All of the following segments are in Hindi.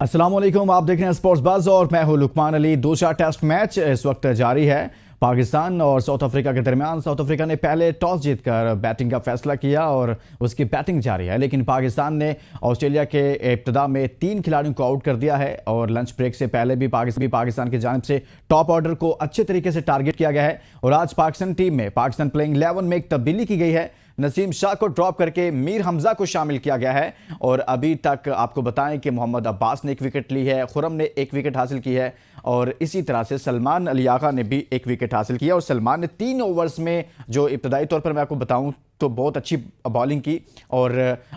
अस्सलाम वालेकुम, आप देख रहे हैं स्पोर्ट्स बज़ और मैं हूं लुकमान अली। दूसरा टेस्ट मैच इस वक्त जारी है पाकिस्तान और साउथ अफ्रीका के दरमियान। साउथ अफ्रीका ने पहले टॉस जीतकर बैटिंग का फैसला किया और उसकी बैटिंग जारी है, लेकिन पाकिस्तान ने ऑस्ट्रेलिया के इब्तिदा में 3 खिलाड़ियों को आउट कर दिया है और लंच ब्रेक से पहले भी पाकिस्तान की जानिब से टॉप ऑर्डर को अच्छे तरीके से टारगेट किया गया है। और आज पाकिस्तान टीम में पाकिस्तान प्लेइंग 11 में एक तब्दीली की गई है। नसीम शाह को ड्रॉप करके मीर हमजा को शामिल किया गया है और अभी तक आपको बताएं कि मोहम्मद अब्बास ने 1 विकेट ली है, खुरम ने 1 विकेट हासिल की है और इसी तरह से सलमान अली आगा ने भी 1 विकेट हासिल किया। और सलमान ने 3 ओवर्स में, जो इब्तदाई तौर पर मैं आपको बताऊं तो बहुत अच्छी बॉलिंग की और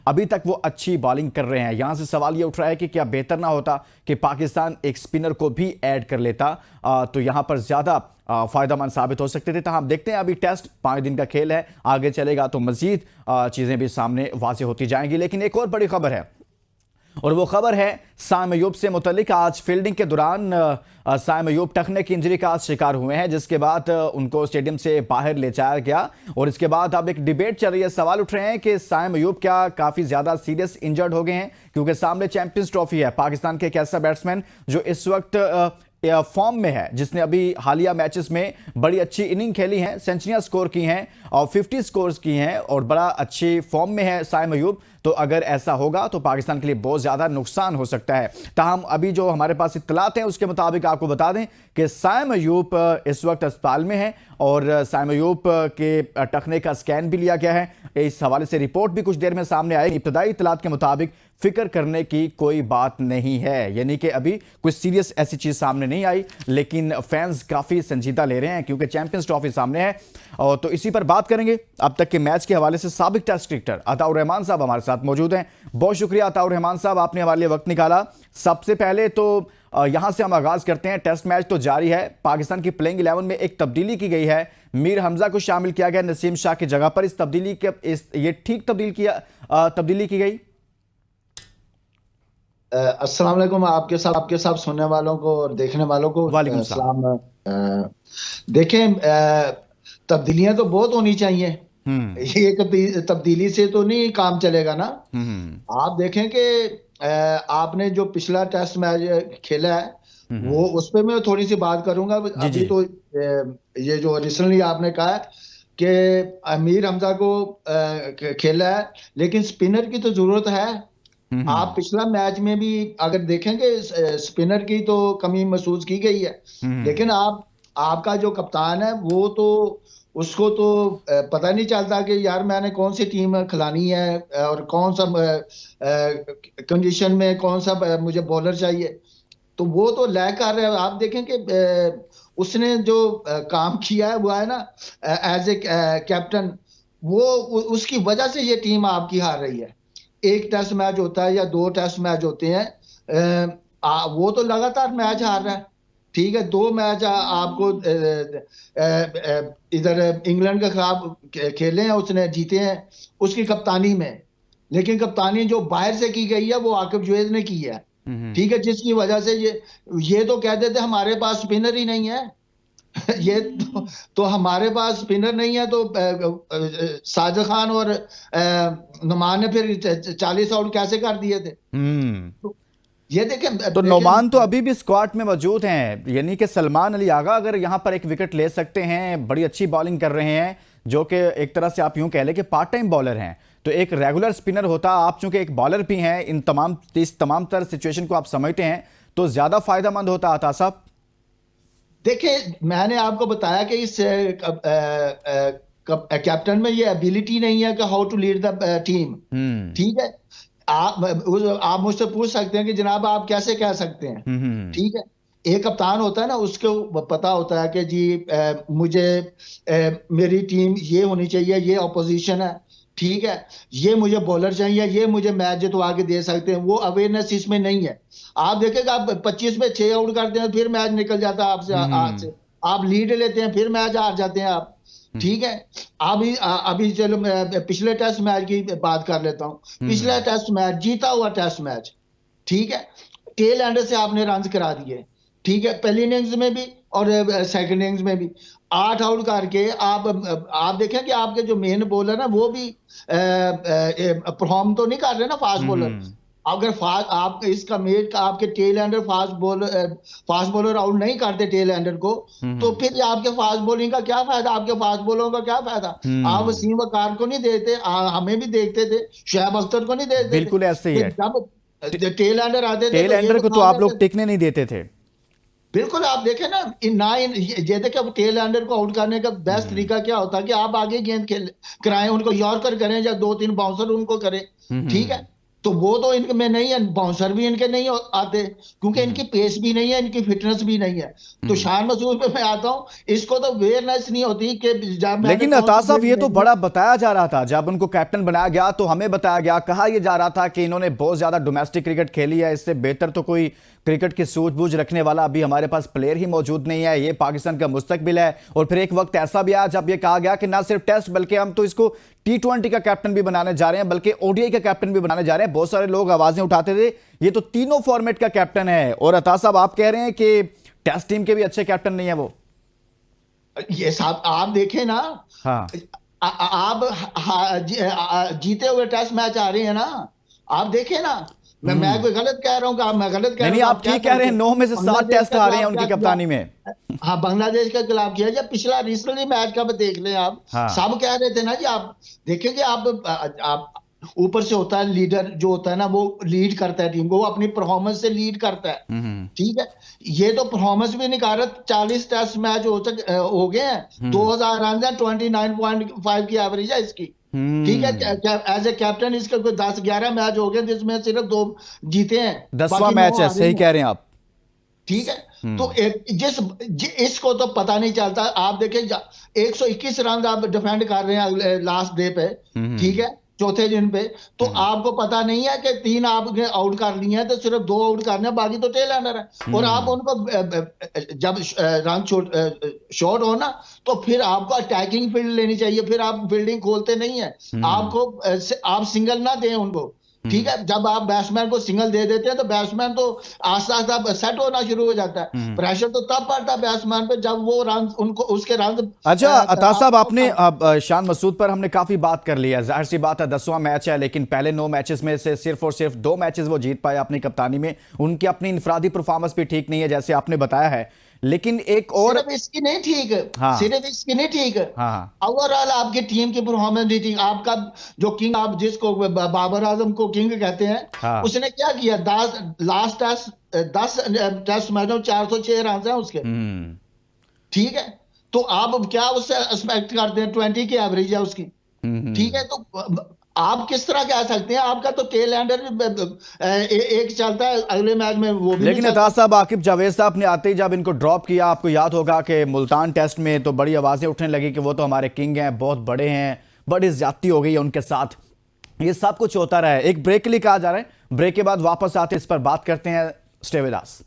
अभी तक वो अच्छी बॉलिंग कर रहे हैं। यहां से सवाल ये उठ रहा है कि क्या बेहतर ना होता कि पाकिस्तान एक स्पिनर को भी ऐड कर लेता, तो यहां पर ज्यादा फायदेमंद साबित हो सकते थे। तो हम देखते हैं, अभी टेस्ट 5 दिन का खेल है, आगे चलेगा तो मजीद चीजें भी सामने वाज़ेह होती जाएंगी। लेकिन एक और बड़ी खबर है और वो खबर है साइम अयूब से मुतल्लिक। आज फील्डिंग के दौरान साइम अयूब टखने की इंजरी का शिकार हुए हैं, जिसके बाद उनको स्टेडियम से बाहर ले जाया गया और इसके बाद अब एक डिबेट चल रही है। सवाल उठ रहे हैं कि साइम अयूब क्या काफ़ी ज़्यादा सीरियस इंजर्ड हो गए हैं, क्योंकि सामने चैंपियंस ट्रॉफी है। पाकिस्तान के एक ऐसा बैट्समैन जो इस वक्त फॉर्म में है, जिसने अभी हालिया मैचेस में बड़ी अच्छी इनिंग खेली हैं, सेंचुरियां स्कोर की हैं और 50 स्कोर्स की हैं और बड़ा अच्छी फॉर्म में है साइम अयूब। तो अगर ऐसा होगा तो पाकिस्तान के लिए बहुत ज़्यादा नुकसान हो सकता है। ताहम अभी जो हमारे पास इत्तलात हैं उसके मुताबिक आपको बता दें कि साइम अयूब इस वक्त अस्पताल में है और साइम अयूब के टखने का स्कैन भी लिया गया है। इस हवाले से रिपोर्ट भी कुछ देर में सामने आएगी। इब्तदाई इत्तलात के मुताबिक फिक्र करने की कोई बात नहीं है, यानी कि अभी कोई सीरियस ऐसी चीज़ सामने नहीं आई, लेकिन फैंस काफ़ी संजीदा ले रहे हैं क्योंकि चैंपियंस ट्रॉफी सामने है। और तो इसी पर बात करेंगे अब तक के मैच के हवाले से। साबिक टेस्ट क्रिकेटर अताउर रहमान साहब हमारे साथ मौजूद हैं। बहुत शुक्रिया अताउर रहमान साहब, आपने हमारे लिए वक्त निकाला। सबसे पहले तो यहां से हम आगाज करते हैं। टेस्ट मैच तो जारी है, पाकिस्तान की प्लेइंग 11 में एक तब्दीली की गई है, मीर हमजा को शामिल किया गया नसीम शाह की जगह पर। इस तब्दीली के ये ठीक तब्दीली की गई? अस्सलाम वालेकुम आपके साथ सुनने वालों को और देखने वालों को वालेकुम सलाम। देखें, तब्दीलियां तो बहुत होनी चाहिए। ये तब्दीली से तो नहीं काम चलेगा ना। आप देखें कि आपने जो पिछला टेस्ट मैच खेला है वो उस पर मैं थोड़ी सी बात करूंगा। अभी तो ये जो रिसेंटली आपने कहा कि मीर हमजा को खेला है, लेकिन स्पिनर की तो जरूरत है। आप पिछला मैच में भी अगर देखेंगे स्पिनर की तो कमी महसूस की गई है, लेकिन आपका जो कप्तान है वो तो उसको तो पता नहीं चलता कि यार मैंने कौन सी टीम खिलानी है और कौन सा कंडीशन में कौन सा मुझे बॉलर चाहिए, तो वो तो लैग कर रहा है। आप देखें कि उसने जो काम किया है वो है ना एज ए कैप्टन, वो उसकी वजह से ये टीम आपकी हार रही है। एक टेस्ट मैच होता है या 2 टेस्ट मैच होते हैं, वो तो लगातार मैच हार रहा है। ठीक है, 2 मैच आपको इधर इंग्लैंड के खिलाफ खेले हैं, उसने जीते हैं उसकी कप्तानी में, लेकिन कप्तानी जो बाहर से की गई है वो आकिब जुवैद ने की है। ठीक है, जिसकी वजह से ये तो कह देते हमारे पास स्पिनर ही नहीं है। ये तो हमारे पास स्पिनर नहीं है, तो साजिद खान और नुमान ने फिर 40 आउट कैसे कर दिए थे? तो ये देखें, तो नुमान तो अभी भी स्क्वाड में मौजूद हैं, यानी कि सलमान अली आगा अगर यहां पर 1 विकेट ले सकते हैं, बड़ी अच्छी बॉलिंग कर रहे हैं, जो कि एक तरह से आप यूं कह लें कि पार्ट टाइम बॉलर हैं, तो एक रेगुलर स्पिनर होता, आप चूंकि एक बॉलर भी हैं, इस तमाम तरह सिचुएशन को आप समझते हैं, तो ज्यादा फायदेमंद होता अता साहब। देखिए, मैंने आपको बताया कि इस कैप्टन में ये एबिलिटी नहीं है कि how to lead the team. ठीक है, आप मुझसे पूछ सकते हैं कि जनाब आप कैसे कह सकते हैं। ठीक है, एक कप्तान होता है ना, उसको पता होता है कि जी मुझे मेरी टीम ये होनी चाहिए, ये अपोजिशन है, ठीक है, ये मुझे बॉलर चाहिए, ये मुझे मैच जितवा के दे सकते हैं। वो अवेयरनेस इसमें नहीं है। आप देखेंगे, आप 25 में 6 आउट करते हैं, फिर मैच निकल जाता है आपसे, हाथ से आप लीड लेते हैं, फिर मैच हार जाते हैं आप। ठीक है, अभी चलो मैं पिछले टेस्ट मैच की बात कर लेता हूं। पिछला टेस्ट मैच जीता हुआ टेस्ट मैच, ठीक है, टेल एंड से आपने रन करा दिए। ठीक है, पहली इनिंग्स में भी और सेकंड इनिंग्स में भी 8 आउट करके आप देखें कि आपके जो मेन बॉलर है वो भी परफॉर्म तो नहीं कर रहे ना, फास्ट बॉलर। अगर आप इसका मेट का आपके tail ender fast bowler out नहीं करते टेल एंडर को, तो फिर आपके फास्ट बॉलिंग का क्या फायदा, आपके फास्ट बॉलरों का क्या फायदा। आप वसीम वकार को नहीं देते, हमें भी देखते थे, शुएब अख्तर को नहीं देते थे। बिल्कुल ऐसे ही है। जब टेल एंडर आते थे टेल तो एंडर को तो आप लोग टिकने नहीं देते थे। बिल्कुल। आप देखें ना, ये देखें टेल एंडर को आउट करने का बेस्ट तरीका क्या होता है कि आप आगे गेंद खेल कराएं, उनको यॉर्कर करें या 2-3 बाउंसर उनको करें, ठीक है। तो वो तो इनके में नहीं है, बाउंसर भी इनके नहीं आते, क्योंकि इनकी पेस भी नहीं है, इनकी फिटनेस भी नहीं है। तो शान मसूद पे मैं आता हूं, इसको तो अवेयरनेस नहीं होती कि जब लेकिन अतार साहब ये तो बड़ा बताया जा रहा था, जब उनको कैप्टन बनाया गया तो हमें बताया गया, कहा यह जा रहा था कि इन्होंने बहुत ज्यादा डोमेस्टिक क्रिकेट खेली है, इससे बेहतर तो कोई क्रिकेट की सूझबूझ रखने वाला अभी हमारे पास प्लेयर ही मौजूद नहीं है, ये पाकिस्तान का मुस्तकबिल है। और फिर एक वक्त ऐसा भी आया जब ये कहा गया कि ना सिर्फ टेस्ट बल्कि हम तो इसको T20 का कैप्टन भी बनाने जा रहे हैं, बल्कि ODI का कैप्टन भी बनाने जा रहे हैं। बहुत सारे लोग आवाजें उठाते थे ये तो तीनों फॉर्मेट का कैप्टन है, और अतार साहब आप कह रहे हैं कि टेस्ट टीम के भी अच्छे कैप्टन नहीं है वो। ये साहब आप देखें ना, हाँ आप जीते हुए टेस्ट मैच आ रहे हैं ना, आप देखें ना। मैं कोई गलत कह रहा हूँ कि मैं गलत कह रहा हूँ? नहीं, आप ठीक कह रहे हैं, 9 में से 7 टेस्ट आ रहे हैं उनकी कप्तानी में। हाँ, बांग्लादेश के खिलाफ किया, जब पिछला रिसेंटली मैच का देख लें आप। हाँ। सब कह रहे थे ना जी, आप देखेंगे, आप ऊपर से होता है लीडर जो होता है ना, वो लीड करता है टीम को, वो अपनी परफॉर्मेंस से लीड करता है, ठीक है। ये तो परफॉर्मेंस भी नहीं कर रहा। 40 टेस्ट मैच हो गए हैं, 2000 रन है, 29.5 की एवरेज है इसकी, ठीक है। एज ए कैप्टन इसके कोई 10-11 मैच हो गए जिसमें सिर्फ 2 जीते हैं, 10वां मैच है, सही कह रहे हैं आप, ठीक है। तो इसको तो पता नहीं चलता। आप देखें 121 रन आप डिफेंड कर रहे हैं लास्ट डे पे, ठीक है, चौथे दिन पे। तो आपको पता नहीं है कि 3 आपने आउट कर लिए हैं, तो सिर्फ 2 आउट करने हैं, बाकी तो टेल एंडर है। और आप उनको जब रन शॉर्ट हो ना, तो फिर आपको अटैकिंग फील्ड लेनी चाहिए, फिर आप फील्डिंग खोलते नहीं है। आपको आप सिंगल ना दें उनको, ठीक है। जब आप बैट्समैन को सिंगल दे देते हैं तो बैट्समैन तो आस्ते आस्ते सेट होना शुरू हो जाता है। प्रेशर तो तब पड़ता है बैट्समैन पे जब वो रन उनको उसके रन। अच्छा अतार साहब, आपने अब शान मसूद पर हमने काफी बात कर ली है, जाहिर सी बात है 10वां मैच है, लेकिन पहले 9 मैचेस में से सिर्फ और सिर्फ 2 मैचेस वो जीत पाए अपनी कप्तानी में। उनकी अपनी इनफरादी परफॉर्मेंस भी ठीक नहीं है जैसे आपने बताया है, लेकिन एक और सिर्फ इसकी नहीं ठीक है। हाँ। सिर्फ इसकी नहीं ठीक है। हाँ। ओवरऑल आपकी टीम की परफॉर्मेंस नहीं ठीक। आपका जो किंग, आप जिसको बाबर आजम को किंग कहते हैं, हाँ। उसने क्या किया, 10 टेस्ट मैचों 406 रन हैं उसके, ठीक है। तो आप क्या उससे एक्सपेक्ट करते हैं? 20 की एवरेज है उसकी, ठीक है। तो आप किस तरह कह सकते हैं? आपका तो टेल एंडर एक चलता है, अगले मैच में वो भी। लेकिन अतार साहब, आकिब जावेद साहब ने आते ही जब इनको ड्रॉप किया, आपको याद होगा कि मुल्तान टेस्ट में तो बड़ी आवाजें उठने लगी कि वो तो हमारे किंग हैं, बहुत बड़े हैं, बड़ी ज्यादती हो गई है उनके साथ। ये सब कुछ होता रहा है। एक ब्रेक के लिए कहा जा रहा है, ब्रेक के बाद वापस आते इस पर बात करते हैं। Stay with us.